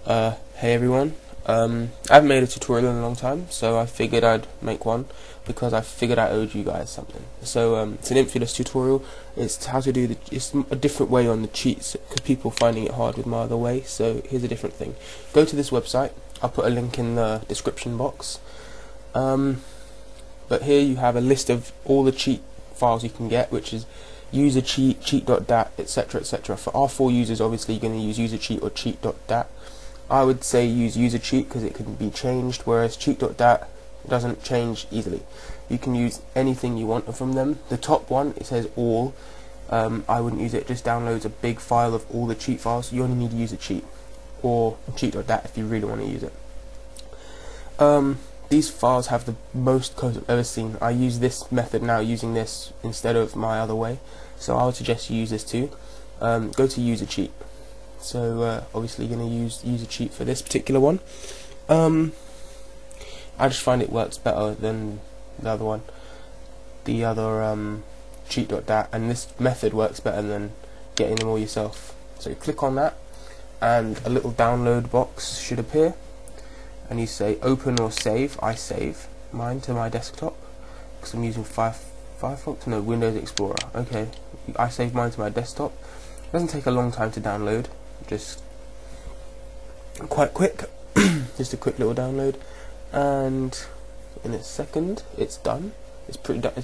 Hey everyone, I haven't made a tutorial in a long time, so I figured I'd make one because I figured I owed you guys something. So it's an Imfulus tutorial. It's how to do it's a different way on the cheats because people are finding it hard with my other way. So here's a different thing. Go to this website. I'll put a link in the description box. But here you have a list of all the cheat files you can get, which is user cheat, cheat.dat, etc, etc. For R4 users, obviously you're going to use user cheat or cheat.dat. I would say use user cheat because it can be changed, whereas cheat.dat doesn't change easily. You can use anything you want from them. The top one, it says all. I wouldn't use it. It just downloads a big file of all the cheat files. You only need to use a cheat or cheat.dat if you really want to use it. These files have the most codes I've ever seen. I use this method now, using this instead of my other way, so I would suggest you use this too. Go to user cheat. So obviously you're going to use user cheat for this particular one. I just find it works better than the other one, the other cheat.dat, and this method works better than getting them all yourself. So you click on that and a little download box should appear, and you say open or save. I save mine to my desktop because I'm using Firefox, no, Windows Explorer. Okay, I save mine to my desktop. It doesn't take a long time to download, just quite quick. Just a quick little download, and in a second it's done. It's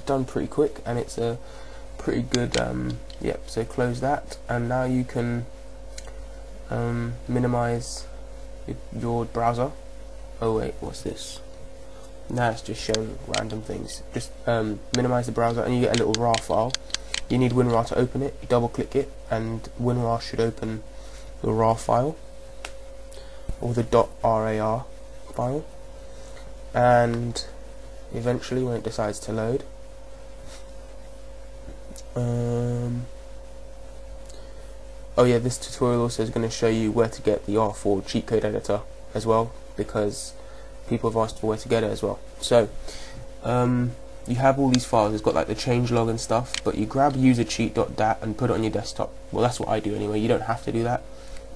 done pretty quick, and it's a pretty good yep. So close that, and now you can minimize your browser. Oh wait, what's this? Now it's just showing random things. Just minimize the browser and you get a little RAR file. You need WinRAR to open it. You double click it and WinRAR should open the RAR file or the .rar file, and eventually when it decides to load, oh yeah, this tutorial also is going to show you where to get the R4 cheat code editor as well, because people have asked for where to get it as well. So you have all these files. It's got like the changelog and stuff, but you grab user cheat.dat and put it on your desktop. Well, that's what I do anyway. You don't have to do that,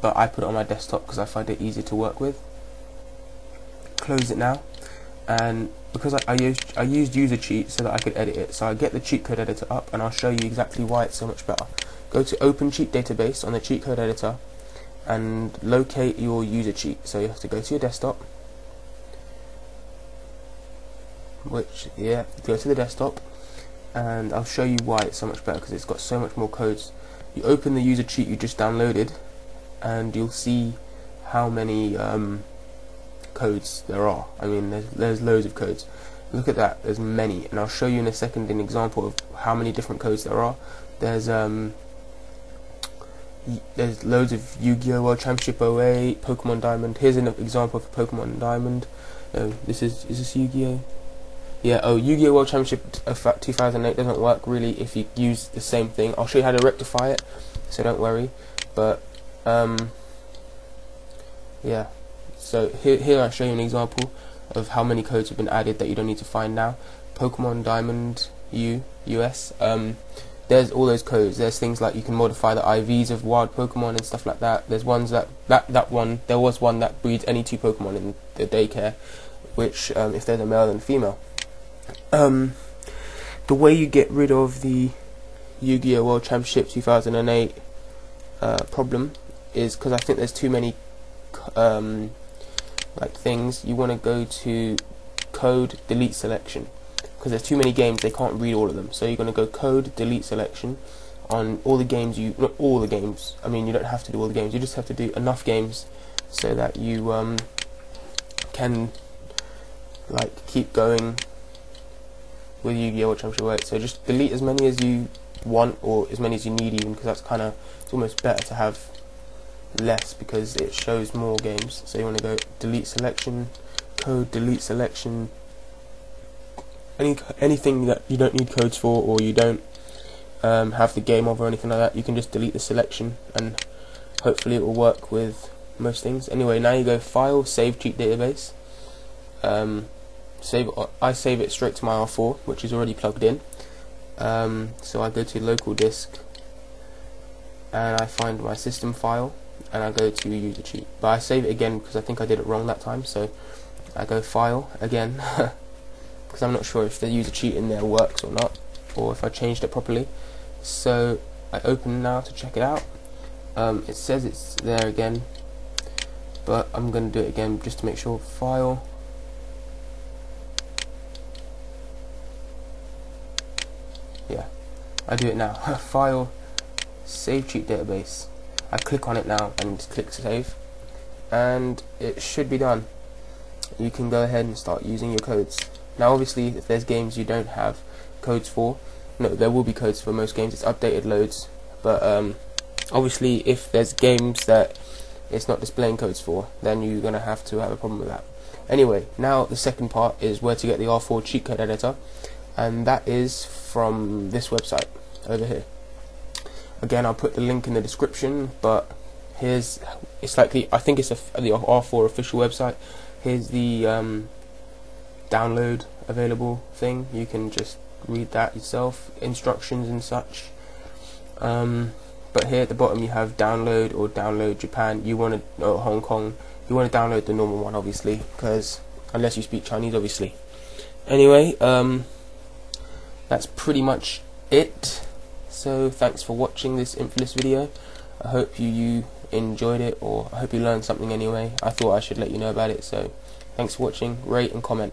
but I put it on my desktop because I find it easier to work with. Close it now, and because I used user cheat so that I could edit it, so I get the cheat code editor up and I'll show you exactly why it's so much better. Go to open cheat database on the cheat code editor and locate your user cheat. So you have to go to your desktop, go to the desktop, and I'll show you why it's so much better, because it's got so much more codes. You open the user cheat you just downloaded and you'll see how many codes there are. I mean, there's loads of codes. Look at that, there's many, and I'll show you in a second an example of how many different codes there are. There's loads of Yu-Gi-Oh! World Championship 08, Pokemon Diamond. Here's an example of Pokemon Diamond. Is this Yu-Gi-Oh? Yeah, oh, Yu-Gi-Oh! World Championship 2008 doesn't work really if you use the same thing. I'll show you how to rectify it, so don't worry. But yeah, so here I show you an example of how many codes have been added that you don't need to find now. Pokemon Diamond US. There's all those codes. There's things like you can modify the IVs of wild Pokemon and stuff like that. There's ones there was one that breeds any two Pokemon in the daycare, which if there's a male and female. The way you get rid of the Yu-Gi-Oh! World Championship 2008 problem is because I think there's too many like things. You want to go to code delete selection, because there's too many games, they can't read all of them. So you're going to go code delete selection on all the games. Not all the games, I mean, you don't have to do all the games, you just have to do enough games so that you can like keep going with Yu-Gi-Oh! World Championship 8. So just delete as many as you want, or as many as you need even, because that's kind of, it's almost better to have less because it shows more games. So you want to go delete selection, code delete selection, anything that you don't need codes for, or you don't have the game of or anything like that, you can just delete the selection and hopefully it will work with most things. Anyway, now you go file, save cheat database. I save it straight to my R4, which is already plugged in. So I go to local disk and I find my system file, and I go to use a cheat, but I save it again because I think I did it wrong that time, so I go file again because I'm not sure if the user cheat in there works or not, or if I changed it properly. So I open now to check it out. It says it's there again, but I'm going to do it again just to make sure. File, yeah, I do it now. File, save cheat database. I click on it now and just click save, and it should be done. You can go ahead and start using your codes. Now obviously if there's games you don't have codes for, no, there will be codes for most games, it's updated loads, but obviously if there's games that it's not displaying codes for, then you're going to have a problem with that. Anyway, now the second part is where to get the R4 cheat code editor, and that is from this website over here. Again, I'll put the link in the description, but it's likely, I think it's the R4 official website. Here's the download available thing. You can just read that yourself, instructions and such. But here at the bottom you have download or download Japan. You want to, or Hong Kong. You want to download the normal one, obviously, because unless you speak Chinese, obviously. Anyway, that's pretty much it. So thanks for watching this Imfulus video. I hope you enjoyed it, or I hope you learned something anyway. I thought I should let you know about it, so thanks for watching. Rate and comment.